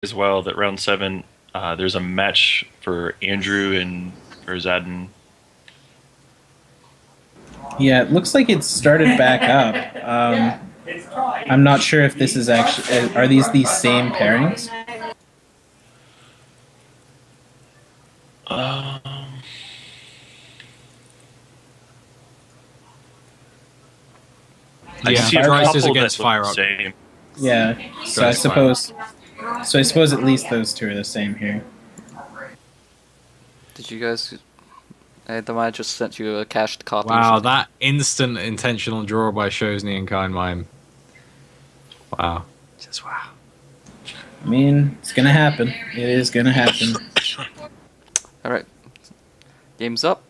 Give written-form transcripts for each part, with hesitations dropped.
as well that round 7, there's a match for Andrew and for Zadin. Yeah, it looks like it started back up. I'm not sure if this is actually... Are these the same pairings? I Yeah, see a Dryst is couple against that look the Fierock. same. Yeah, so I Dryst suppose... So I suppose at least those two are the same here. Did you guys... the man just sent you a cached copy or Wow, something. that instant intentional draw by Shosny and Kind Mime. Wow. Just wow. I mean, it's gonna happen. It is gonna happen. Alright. Game's up.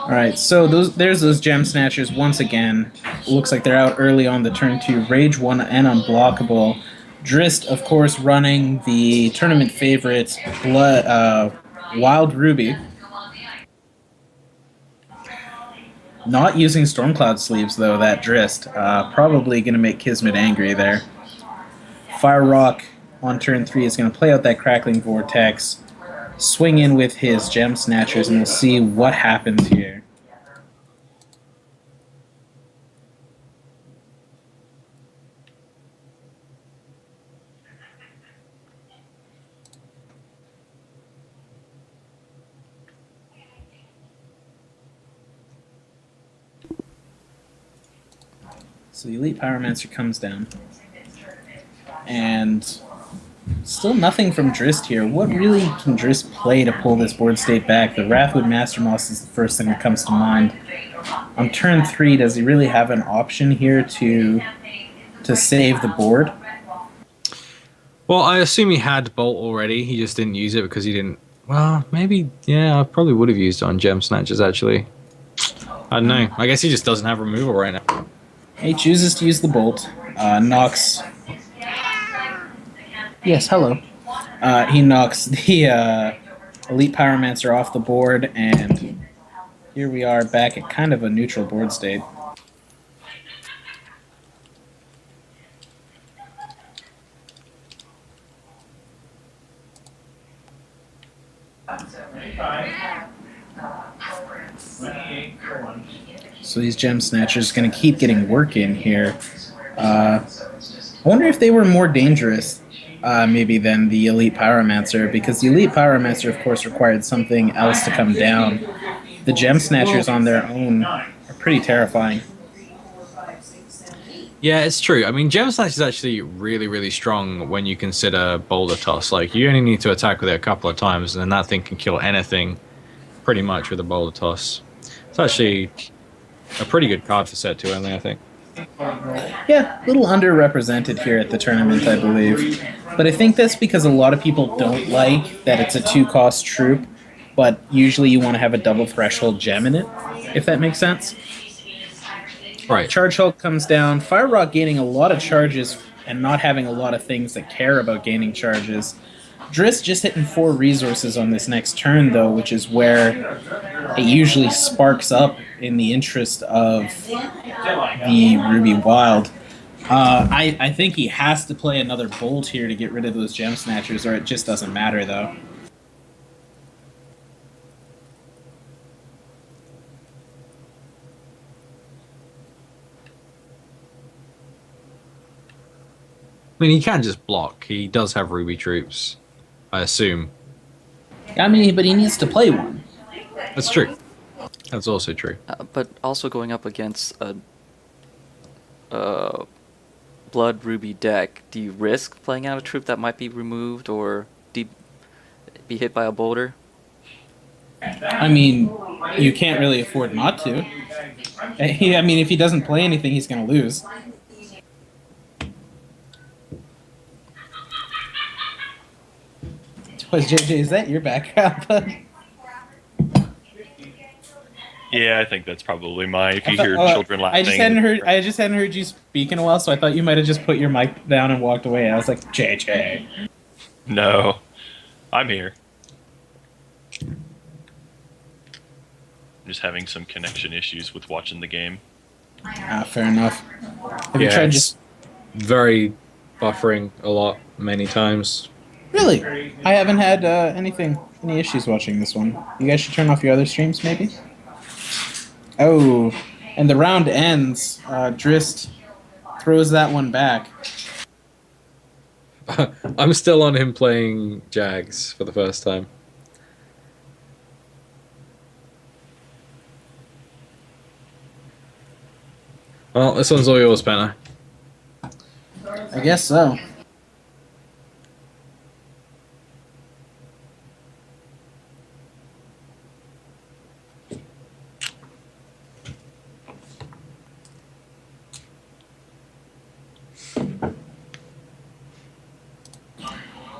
Alright, so there's those Gem Snatchers once again. Looks like they're out early on the turn 2. Rage 1 and Unblockable. Dryst, of course, running the tournament favorite, Wild Ruby. Not using Stormcloud sleeves, though, that Dryst. Probably going to make Kismet angry there. Fierock on turn 3 is going to play out that Crackling Vortex, swing in with his Gem Snatchers, and we'll see what happens here. So the Elite Pyromancer comes down. And still nothing from Dryst here. What really can Dryst play to pull this board state back? The Wrathwood Mastermoss is the first thing that comes to mind. On turn 3, does he really have an option here to save the board? Well, I assume he had Bolt already. He just didn't use it because he didn't... Well, maybe... Yeah, I probably would have used it on Gem Snatchers, actually. I don't know. I guess he just doesn't have removal right now. He chooses to use the Bolt. Knocks... Yes, hello. He knocks the Elite Pyromancer off the board, and here we are back at kind of a neutral board state. So these Gem Snatchers going to keep getting work in here. I wonder if they were more dangerous maybe than the Elite Pyromancer, because the Elite Pyromancer, of course, required something else to come down. The Gem Snatchers on their own are pretty terrifying. Yeah, it's true. I mean, Gem Snatch is actually really, really strong when you consider Boulder Toss. Like, you only need to attack with it a couple of times, and then that thing can kill anything pretty much with a Boulder Toss. It's actually a pretty good card for set 2 only, I think. Yeah, a little underrepresented here at the tournament, I believe. But I think that's because a lot of people don't like that it's a 2-cost troop, but usually you want to have a double threshold gem in it, if that makes sense. Right. Charge Hulk comes down. Fierock gaining a lot of charges and not having a lot of things that care about gaining charges. Dryst just hitting 4 resources on this next turn, though, which is where it usually sparks up in the interest of the Ruby Wild. I think he has to play another Bolt here to get rid of those Gem Snatchers, or it just doesn't matter, though. I mean, he can just block. He does have Ruby troops, I assume. I mean, but he needs to play one. That's true. That's also true. But also going up against a Blood Ruby deck, do you risk playing out a troop that might be removed or be hit by a boulder? I mean, you can't really afford not to. I mean, if he doesn't play anything, he's going to lose. JJ, is that your background, bud? Yeah, I think that's probably mine. If you hear children laughing. I just hadn't heard you speak in a while, so I thought you might have just put your mic down and walked away. I was like, JJ. No, I'm here. just having some connection issues with watching the game. Fair enough. Have you Yeah, tried it's just... very buffering a lot, many times. Really? I haven't had any issues watching this one. You guys should turn off your other streams, maybe? Oh, and the round ends. Dryst throws that one back. I'm still on him playing Jags for the first time. Well, this one's all yours, Penner. I guess so.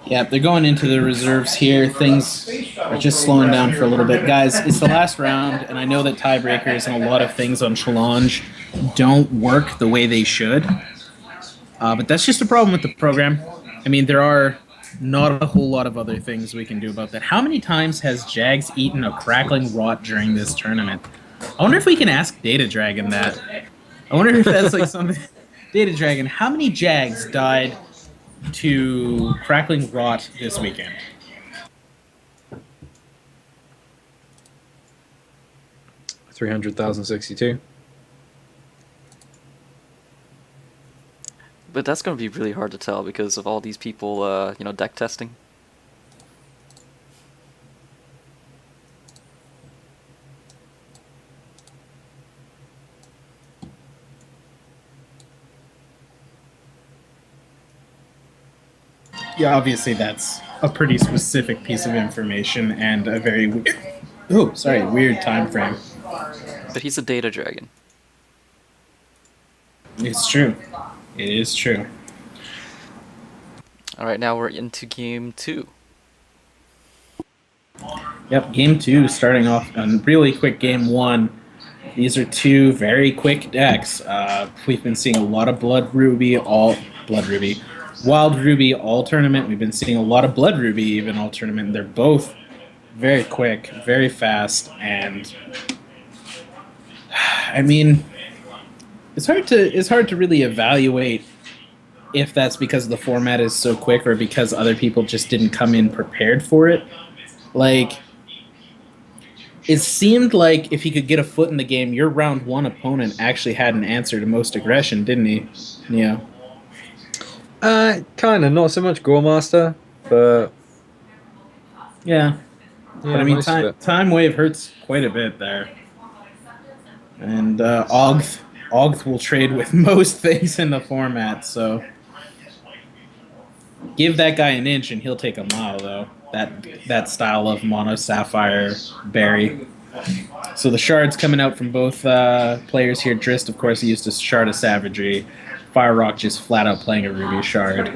Yeah, they're going into the reserves here. Things are just slowing down for a little bit. Guys, it's the last round, and I know that tiebreakers and a lot of things on Challenge don't work the way they should. But that's just a problem with the program. I mean, there are not a whole lot of other things we can do about that. How many times has Jags eaten a crackling rot during this tournament? I wonder if we can ask Data Dragon that. I wonder if that's like something... Data Dragon, how many Jags died to crackling rot this weekend? $300,062. But that's going to be really hard to tell because of all these people, deck testing. Yeah, obviously that's a pretty specific piece of information and a very weird time frame. But he's a data dragon. It's true. It is true. All right, now we're into game 2. Yep, game 2 starting off on really quick game 1. These are two very quick decks. We've been seeing a lot of Wild Ruby all tournament. We've been seeing a lot of Blood Ruby even all tournament. They're both very quick, very fast, and I mean, it's hard to really evaluate if that's because the format is so quick or because other people just didn't come in prepared for it. Like, it seemed like if he could get a foot in the game, your round 1 opponent actually had an answer to most aggression, didn't he? Yeah. Kind of, not so much Goremaster, but Yeah. But I mean, most of it. Time Wave hurts quite a bit there. And Ogth will trade with most things in the format, so give that guy an inch and he'll take a mile, though. That style of Mono Sapphire Berry. So the shards coming out from both players here. Dryst, of course, he used a Shard of Savagery. Fierock just flat out playing a Ruby Shard.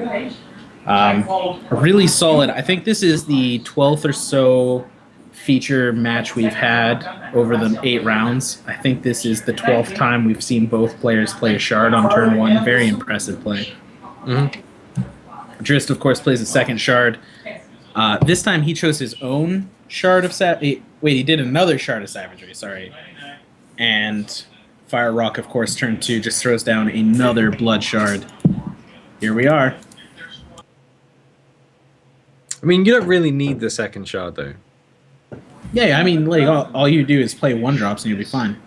Really solid. I think this is the 12th or so feature match we've had over the 8 rounds. I think this is the 12th time we've seen both players play a Shard on turn 1. Very impressive play. Mm-hmm. Dryst, of course, plays a second Shard. This time he chose his own Shard of Savagery. Wait, he did another Shard of Savagery, sorry. And Fierock, of course, turn 2, just throws down another Blood Shard. Here we are. I mean, you don't really need the second shard, though. Yeah, I mean, like, all you do is play 1-drops and you'll be fine.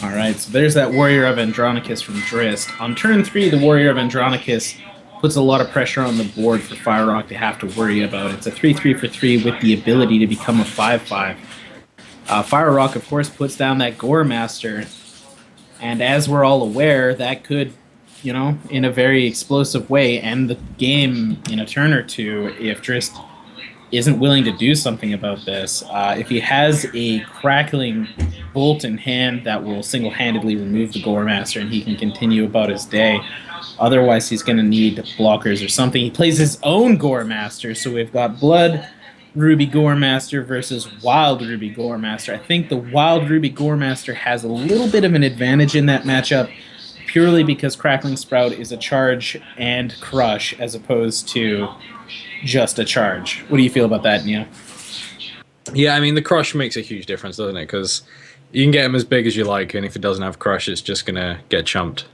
Alright, so there's that Warrior of Andronicus from Dryst. On turn 3, the Warrior of Andronicus puts a lot of pressure on the board for Fierock to have to worry about. It's a 3/3 for 3 with the ability to become a 5/5. Fierock, of course, puts down that Gore Master, and as we're all aware, that could, in a very explosive way, end the game in a turn or two if Dryst isn't willing to do something about this. If he has a crackling bolt in hand that will single-handedly remove the Gore Master and he can continue about his day, Otherwise, he's going to need blockers or something. He plays his own Gore Master, so we've got Blood Ruby Gore Master versus Wild Ruby Gore Master. I think the Wild Ruby Gore Master has a little bit of an advantage in that matchup, purely because Crackling Sprout is a charge and crush as opposed to just a charge. What do you feel about that, Nia? Yeah, I mean, the crush makes a huge difference, doesn't it? Because you can get him as big as you like, and if it doesn't have crush, it's just going to get chumped.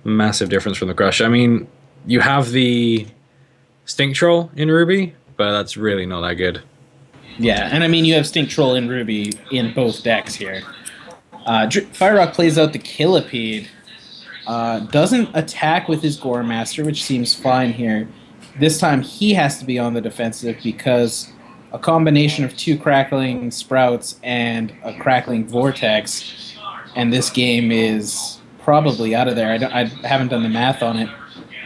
Massive difference from the crush. I mean, you have the Stink Troll in Ruby, but that's really not that good. Yeah, and I mean, you have Stink Troll in Ruby in both decks here. Fierock plays out the Killipede. Doesn't attack with his Gore Master, which seems fine here. This time he has to be on the defensive because a combination of 2 Crackling Sprouts and a Crackling Vortex, and this game is probably out of there. I haven't done the math on it.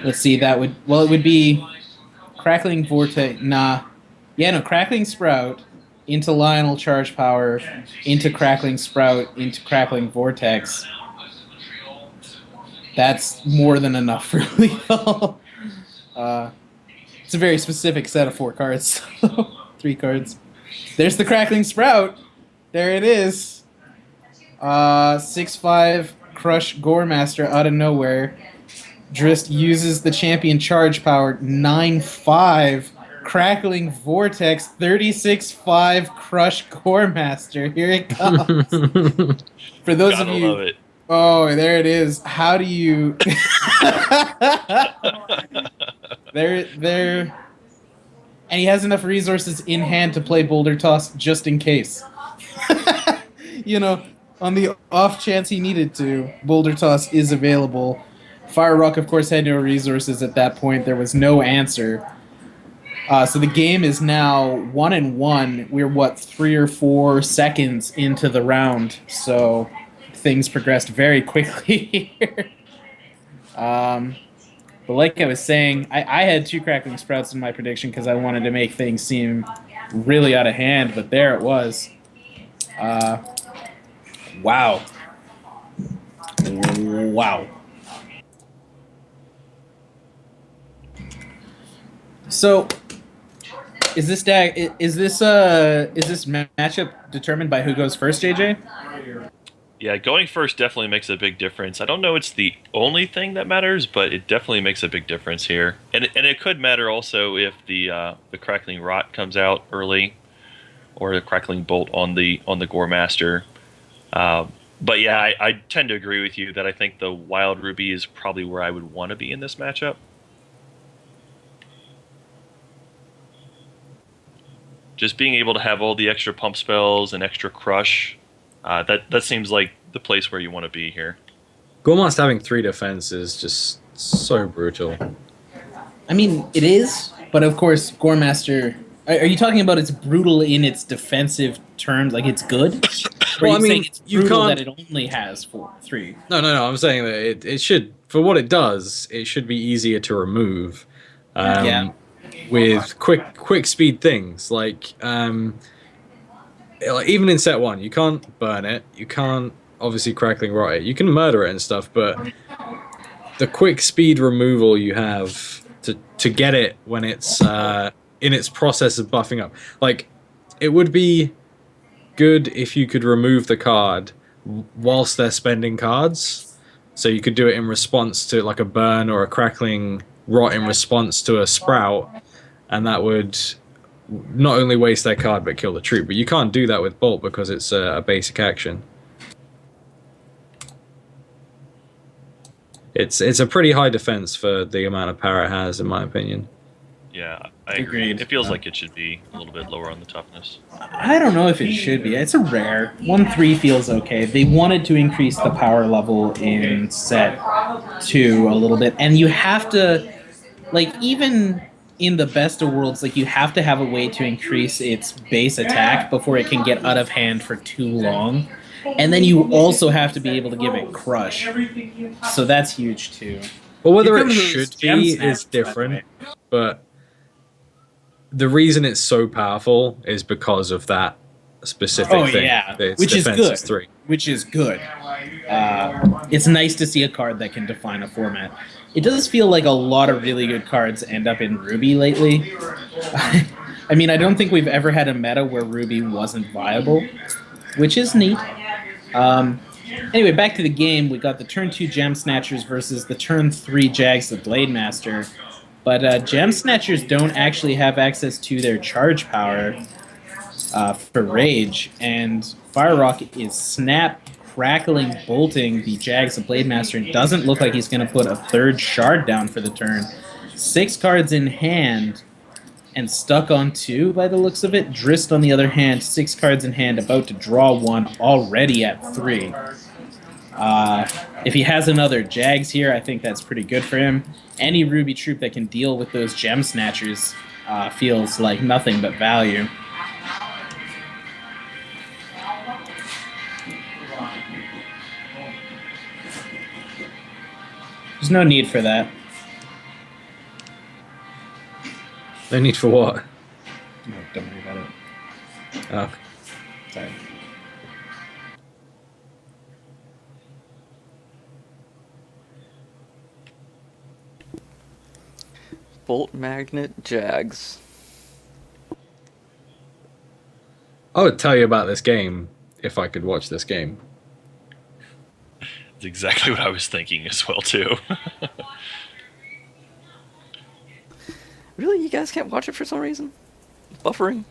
Let's see, that would... Well, it would be Crackling Vortex... Nah. Yeah, no, Crackling Sprout into Lionel Charge Power, into Crackling Sprout, into Crackling Vortex. That's more than enough for lethal. It's a very specific set of 4 cards. 3 cards. There's the Crackling Sprout. There it is. 6/5 Crush Gore Master out of nowhere. Dryst uses the champion charge power. 9/5 Crackling Vortex. 36/5 Crush Gore Master. Here it comes. For those Gotta of you, love it. oh, there it is. How do you? there, and he has enough resources in hand to play Boulder Toss just in case. You know, on the off chance he needed to, Boulder Toss is available. Fierock, of course, had no resources at that point. There was no answer. So the game is now 1-1. We're, 3 or 4 seconds into the round. So things progressed very quickly here. But like I was saying, I had 2 Crackling Sprouts in my prediction because I wanted to make things seem really out of hand. But there it was. Wow. Wow. So, is this matchup determined by who goes first, JJ? Yeah, going first definitely makes a big difference. I don't know it's the only thing that matters, but it definitely makes a big difference here. And it could matter also if the Crackling Rot comes out early, or the Crackling Bolt on the Gore Master. But yeah, I tend to agree with you that I think the Wild Ruby is probably where I would want to be in this matchup. Just being able to have all the extra pump spells and extra crush, that seems like the place where you want to be here. Goremaster having 3 defense is just so brutal. I mean, it is, but of course, Goremaster... Are you talking about it's brutal in its defensive terms, like it's good? Or Well, are you saying it's brutal can't... that it only has 3? No, I'm saying that it should, for what it does, it should be easier to remove. Yeah. With quick speed things, like even in set 1, you can't burn it, you can't obviously Crackling Rot it, you can murder it and stuff, but the quick speed removal you have to get it when it's in its process of buffing up, like it would be good if you could remove the card whilst they're spending cards, so you could do it in response to like a burn or a Crackling Rot in response to a Sprout, and that would not only waste their card but kill the troop. But you can't do that with Bolt because it's a basic action. It's a pretty high defense for the amount of power it has, in my opinion. Yeah, I agree. Agreed. It feels like it should be a little bit lower on the toughness. I don't know if it should be. It's a rare. 1/3 feels okay. They wanted to increase the power level in set 2 a little bit, and you have to, like, even in the best of worlds, like, you have to have a way to increase its base attack before it can get out of hand for too long. And then you also have to be able to give it crush. So that's huge too. Well, whether Here it comes should those gem be snaps, is by the different, way. but the reason it's so powerful is because of that specific Oh thing. yeah, Its which is defense good. is 3. Which is good. It's nice to see a card that can define a format. It does feel like a lot of really good cards end up in Ruby lately. I mean, I don't think we've ever had a meta where Ruby wasn't viable, which is neat. Anyway, back to the game. We got the turn 2 Gem Snatchers versus the turn 3 Jags the Blade Master. But Gem Snatchers don't actually have access to their charge power for Rage, and Fierock is snap, crackling, bolting the Jags the Blade Master. It doesn't look like he's going to put a third shard down for the turn. 6 cards in hand and stuck on 2 by the looks of it. Dryst, on the other hand, 6 cards in hand, about to draw 1, already at 3. If he has another Jags here, I think that's pretty good for him. Any Ruby troop that can deal with those Gem Snatchers feels like nothing but value. There's no need for that. No need for what? No, don't worry about it. Oh. Sorry. Bolt Magnet Jags. I would tell you about this game if I could watch this game. That's exactly what I was thinking as well too. Really? You guys can't watch it for some reason? Buffering?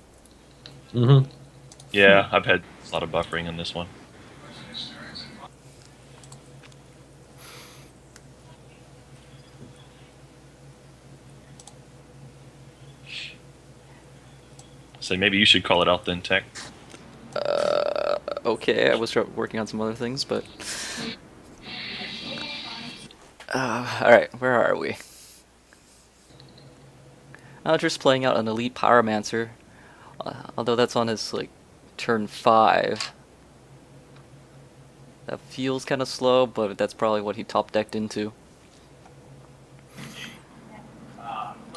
Mm-hmm. Yeah, I've had a lot of buffering in this one. So maybe you should call it out then, Tech. Okay, I was working on some other things, but... Alright, where are we? Just playing out an Elite Pyromancer. Although that's on his, like, turn 5. That feels kind of slow, but that's probably what he top-decked into.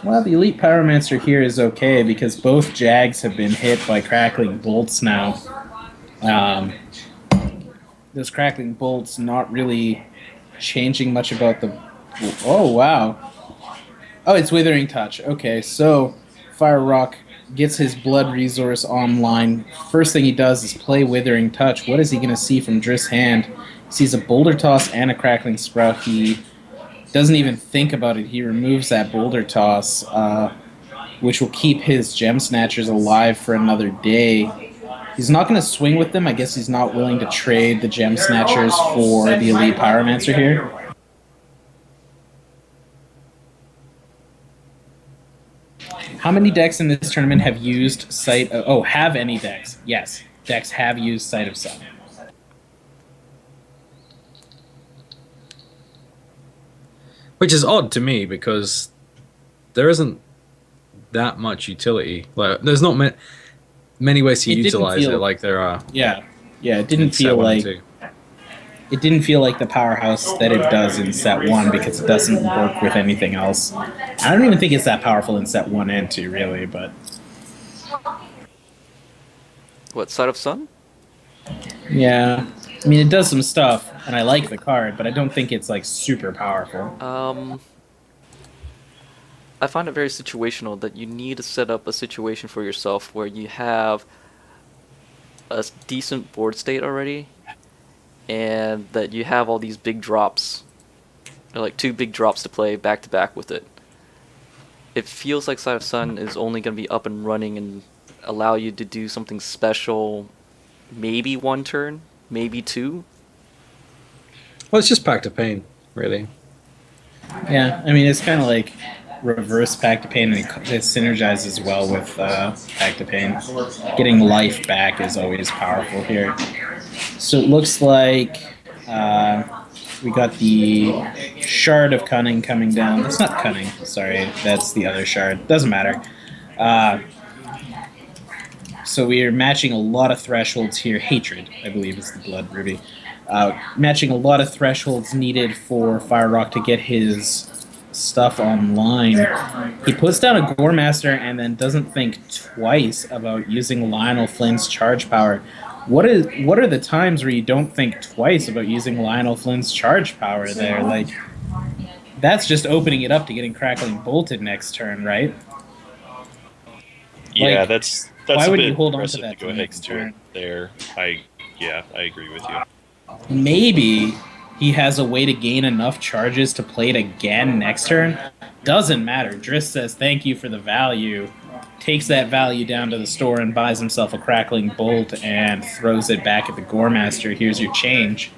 Well, the Elite Pyromancer here is okay because both Jags have been hit by crackling bolts now. Those crackling bolts not really changing much about the... Oh, wow. Oh, it's Withering Touch. Okay, so Fierock gets his blood resource online. First thing he does is play Withering Touch. What is he going to see from Dryst's hand? He sees a Boulder Toss and a Crackling Sprout. He doesn't even think about it. He removes that Boulder Toss, which will keep his Gem Snatchers alive for another day. He's not going to swing with them. I guess he's not willing to trade the Gem Snatchers for the Elite Pyromancer here. How many decks in this tournament have used Sight of... Oh, have any decks? Yes, decks have used Sight of Sun. Which is odd to me because there isn't that much utility. Like, there's not many ways to utilize it like there are. Yeah, it didn't feel like... It didn't feel like the powerhouse that it does in set 1 because it doesn't work with anything else. I don't even think it's that powerful in set 1 and 2, really, but... What, Sight of Sun? Yeah. I mean, it does some stuff, and I like the card, but I don't think it's, like, super powerful. I find it very situational that you need to set up a situation for yourself where you have a decent board state already, and that you have all these big drops, or like 2 big drops to play back to back with it. It feels like Sight of Sun is only going to be up and running and allow you to do something special maybe 1 turn, maybe 2. Well, it's just Pact of Pain, really. Yeah, I mean, it's kind of like reverse Pact of Pain, and it synergizes well with Pact of Pain. Getting life back is always powerful here. So it looks like we got the Shard of Cunning coming down. That's not Cunning, sorry. That's the other Shard. Doesn't matter. So we are matching a lot of thresholds here. Hatred, I believe, is the Blood Ruby. Matching a lot of thresholds needed for Fierock to get his stuff online. He puts down a Gore Master and then doesn't think twice about using Lionel Flynn's charge power. What are the times where you don't think twice about using Lionel Flynn's charge power there? Like, that's just opening it up to getting Crackling Bolted next turn, right? Yeah, Like, that's why a would bit you hold on to aggressive that to go till ahead next and do it turn? there. I agree with you. Maybe he has a way to gain enough charges to play it again next turn. Doesn't matter. Dryst says thank you for the value, takes that value down to the store and buys himself a Crackling Bolt and throws it back at the Gore Master. Here's your change.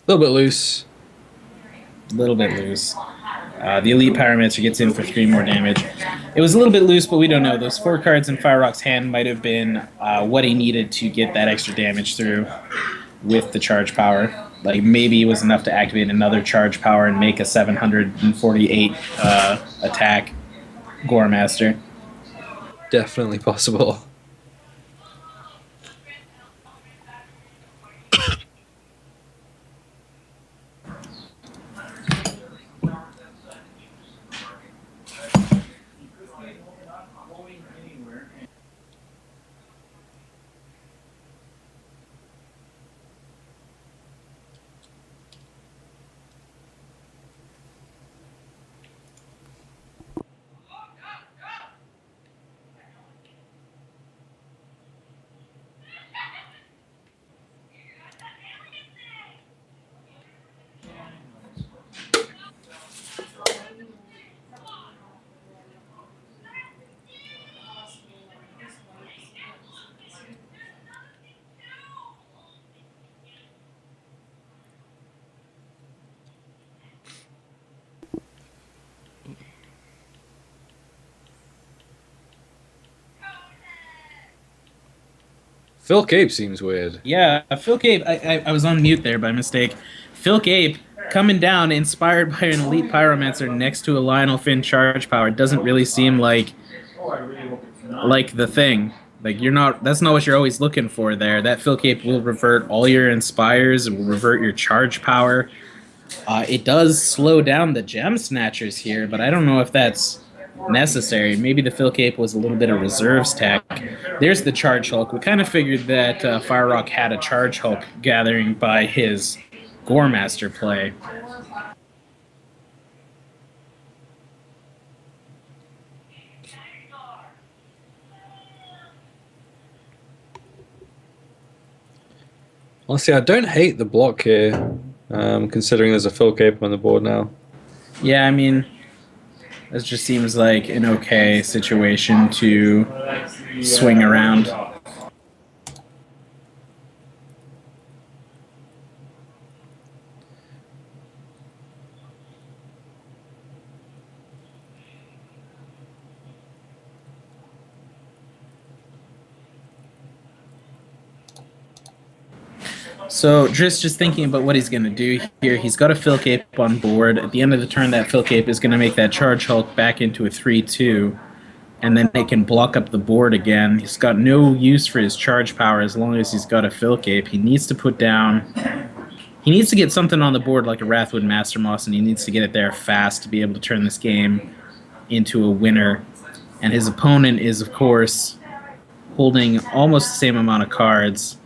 A little bit loose. A little bit loose. The Elite Pyromancer gets in for 3 more damage. It was a little bit loose, but we don't know. Those 4 cards in Fierock's hand might have been what he needed to get that extra damage through with the charge power. Like, maybe it was enough to activate another charge power and make a 748 attack Gore Master. Definitely possible. Phil Cape seems weird. Yeah, Phil Cape, I was on mute there by mistake. Phil Cape coming down inspired by an Elite Pyromancer next to a Lionel Finn charge power doesn't really seem like the thing. Like, that's not what you're always looking for there. That Phil Cape will revert all your inspires, it will revert your charge power. It does slow down the Gem Snatchers here, but I don't know if that's necessary. Maybe the Phil Cape was a little bit of reserves tech. There's the Charge Hulk. We kind of figured that Fierock had a Charge Hulk gathering by his Gore Master play. Honestly, I don't hate the block here, considering there's a Phil Cape on the board now. Yeah, I mean, this just seems like an okay situation to swing around. So Dryst just thinking about what he's going to do here. He's got a Phil Cape on board. At the end of the turn, that Phil Cape is going to make that Charge Hulk back into a 3-2, and then it can block up the board again. He's got no use for his charge power as long as he's got a Phil Cape. He needs to put down... He needs to get something on the board like a Wrathwood Master Moss, and he needs to get it there fast to be able to turn this game into a winner. And his opponent is, of course, holding almost the same amount of cards.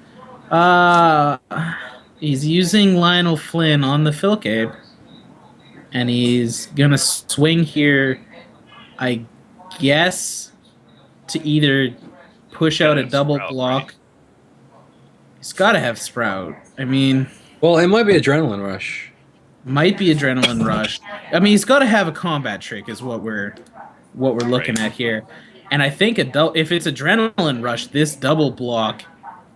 He's using Lionel Flynn on the Phil Cape, and he's gonna swing here, I guess, to either push out a double Sprout, block. right? He's gotta have Sprout. I mean, Well, it might be Adrenaline Rush. might be Adrenaline Rush. I mean, he's gotta have a combat trick, is what we're looking Right. at here. And I think if it's Adrenaline Rush, this double block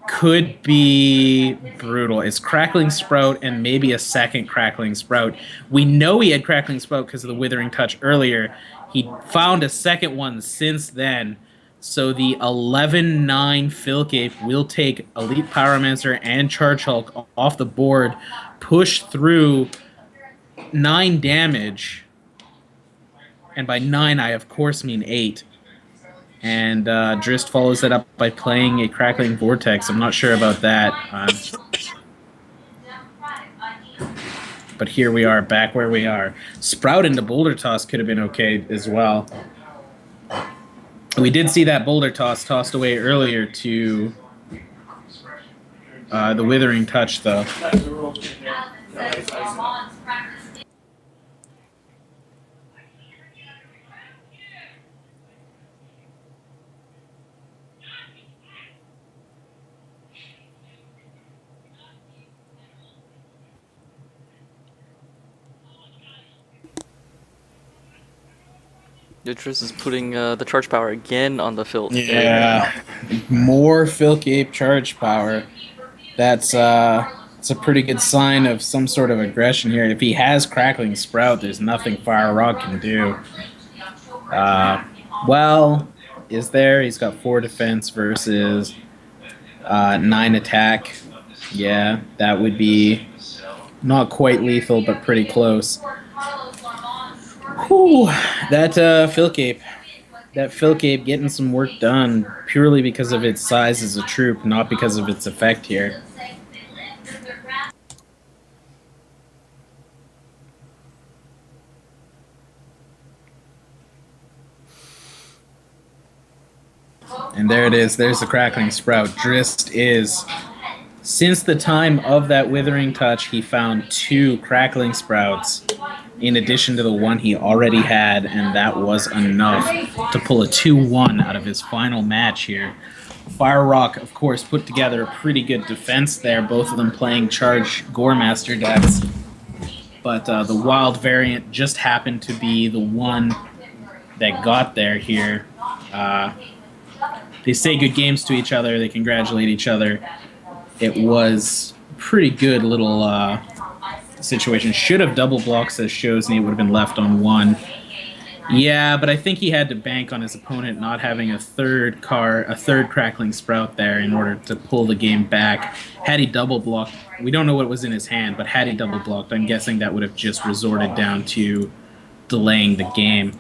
could be brutal. It's Crackling Sprout and maybe a second Crackling Sprout. We know he had Crackling Sprout because of the Withering Touch earlier. He found a second one since then. So the 11-9 Phil Cape will take Elite Pyromancer and Charge Hulk off the board, push through 9 damage. And by 9, I of course mean 8. And Dryst follows it up by playing a Crackling Vortex. I'm not sure about that. But here we are, back where we are. Sprout into Boulder Toss could have been okay as well. We did see that Boulder Toss tossed away earlier to the Withering Touch, though. Dryst is putting the charge power again on the Filt. Yeah, more Filcape charge power. That's it's a pretty good sign of some sort of aggression here. If he has Crackling Sprout, there's nothing Fierock can do. Well, is there? He's got 4 defense versus 9 attack. Yeah, that would be not quite lethal, but pretty close. Whew, that Filcape. That Filcape getting some work done purely because of its size as a troop, not because of its effect here. And there it is. There's the Crackling Sprout. Dryst is, since the time of that Withering Touch, he found 2 Crackling Sprouts in addition to the one he already had, and that was enough to pull a 2-1 out of his final match here. Fierock, of course, put together a pretty good defense there, both of them playing Charge Goremaster decks. But the Wild variant just happened to be the one that got there here. They say good games to each other, they congratulate each other. It was a pretty good little situation. Should have double blocked, says Shosny. It would have been left on 1. Yeah, but I think he had to bank on his opponent not having a third Crackling Sprout there in order to pull the game back. Had he double blocked, we don't know what was in his hand, but had he double blocked, I'm guessing that would have just resorted down to delaying the game.